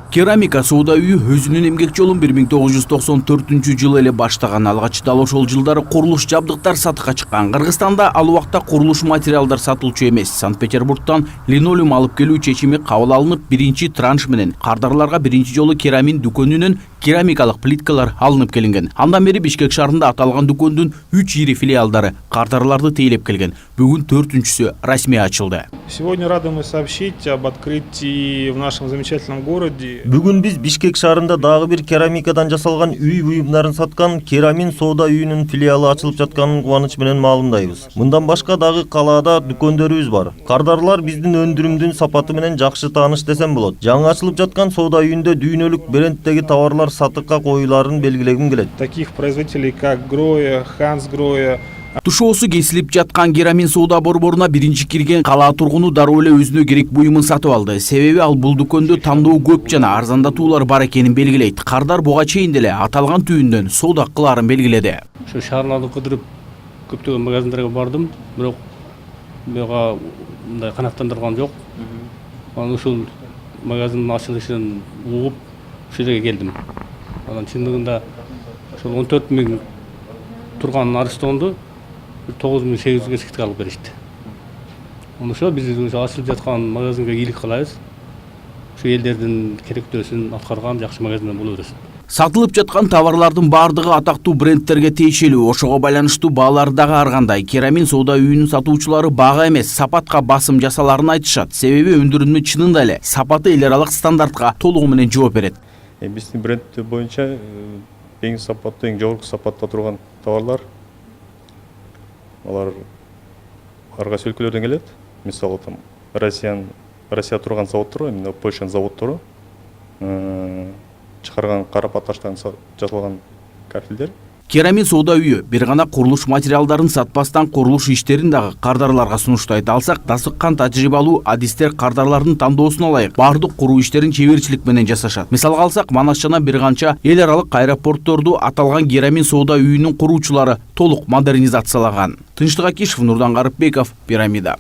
Керамика соода үйү өзүнүн эмгек жолун 1994 эле баштаган. Алгач дал ошол жылдары курулуш жабдыктар сатыкка чыккан. Кыргызстанда ал убакта курулуш материалдар сатылчу эмес. Санкт-Петербургтан линолеум алып келүү чечими кабыл алынып, биринчи транш менен кардарларга биринчи жолу керамин дүкөнүнөн керамикалык плиткалар алынып келинген. Андан бери Бишкек шаарында аталган дүкөндүн 3 ири филиалдары кардарларды тейлеп келген. Бүгүн 4-сүсү расмий ачылды. Сегодня рады мы сообщить об открытии в нашем замечательном городе. Бүгүн биз Бишкек шаарында дагы бир керамикадан жасалган үй буюмдарын саткан Керамин соода үйүнүн филиалы ачылып жатканын кубаныч менен маалымдайбыз. Мындан башка дагы калаада дүкөндөрүбүз бар. Кардарлар биздин өндүрүмдүн сапаты менен жакшы тааныш десем болот. Жаңы ачылып жаткан соода үйүндө дүйнөлүк брендтеги товарлар сатыкка коюларын белгилегим келет. Таких производителей как Гроя, Ханс Гроя. Тушоосу кесилип жаткан Керамин соода борборуна биринчи кирген калаа тургуну дароо эле өзүнө керек буюмун сатып алды. Себеби ал бул дүкөндө тандоо көп жана арзандатуулар бар экенин белгилейт. Кардар буга чейин деле аталган түйүндөн соода кылаарын белгиледи. Şu шаарларды кыдырып көптөгөн магазиндерге бардым, бирок мага мындай канааттандырган жок. Анан ушул магазиндин ачылышын угуп ушул жерге келдим. Анан чындыгында ошол 14 000 турган Арыстонду 9800 скидка алып беришти. Ошо биз ачылып жаткан магазинге ийгилик кылабыз. Ушу элдердин керектөөсүн аткарган жакшы магазинден боло берсин. Сатылып жаткан товарлардын бардыгы атактуу брендтерге тиешелүү. Ошого байланыштуу баалар дагы ар кандай. Керамин соода үйүнүн сатуучулары баага эмес, сапатка басым жасаларын айтышат. Себеби өндүрүмдүн чынында эле сапаты эл аралык стандартка толугу менен жооп берет. Биздин бренд боюнча эң сапаттуу, эң жогорку сапатта турган товарлар алар ар кайсы өлкөлөрдөн келет. Мисалы там Россия турган заводдор, эмне Польшанын заводдору чыгарган карапат таштан жасалган кафелдер. Керамин соода үйү бир гана курулуш материалдарын сатпастан курулуш иштерин дагы кардарларга сунуштайт. Алсак дасыккан тажрыйбалуу адистер кардарлардын тандоосун алайык. Бардык куруу иштерин чеберчилик менен жасашат. Мисалга алсак, Манас жана бир канча эл аралык аэропортторду аталган Керамин соода үйүнүн куруучулары толук модернизациялаган. Тынчтык Акишев, Нурдан Гарыпбеков, Пирамида.